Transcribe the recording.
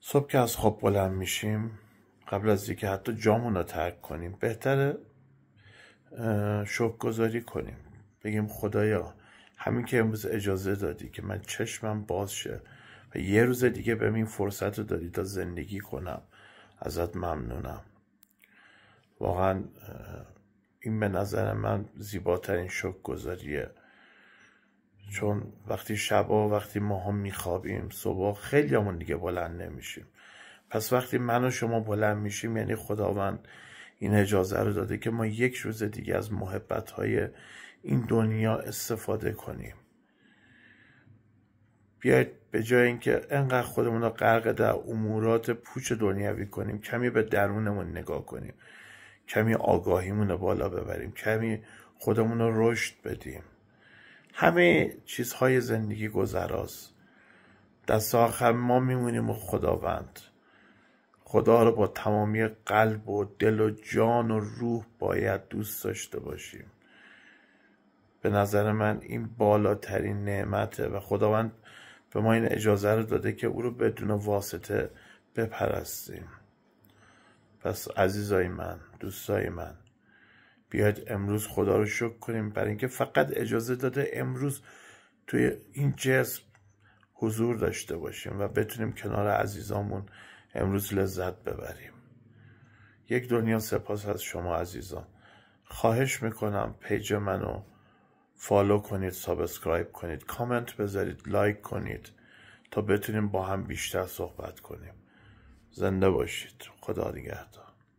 صبح که از خواب بلند میشیم، قبل از اینکه حتی جامون رو ترک کنیم بهتره شکرگزاری کنیم. بگیم خدایا همین که امروز اجازه دادی که من چشمم باز شه و یه روز دیگه بهم این فرصت رو دادی تا زندگی کنم، ازت ممنونم. واقعا این به نظر من زیباترین شکرگزاریه، چون وقتی شبا وقتی ماها میخوابیم صبح خیلی همون دیگه بلند نمیشیم. پس وقتی من و شما بلند میشیم یعنی خداوند این اجازه رو داده که ما یک روز دیگه از محبت‌های این دنیا استفاده کنیم. بیاید به جای اینکه انقدر خودمون رو غرق در امورات پوچ دنیوی کنیم، کمی به درونمون نگاه کنیم، کمی آگاهیمون رو بالا ببریم، کمی خودمون رو رشد بدیم. همه چیزهای زندگی گذراست. دست آخر ما میمونیم و خداوند. خدا رو با تمامی قلب و دل و جان و روح باید دوست داشته باشیم. به نظر من این بالاترین نعمته و خداوند به ما این اجازه رو داده که او رو بدون واسطه بپرستیم. پس عزیزای من، دوستای من، بیاید امروز خدا رو شکر کنیم برای اینکه فقط اجازه داده امروز توی این جسم حضور داشته باشیم و بتونیم کنار عزیزامون امروز لذت ببریم. یک دنیا سپاس از شما عزیزان. خواهش میکنم پیج منو فالو کنید، سابسکرایب کنید، کامنت بذارید، لایک کنید تا بتونیم با هم بیشتر صحبت کنیم. زنده باشید. خدا نگهدار.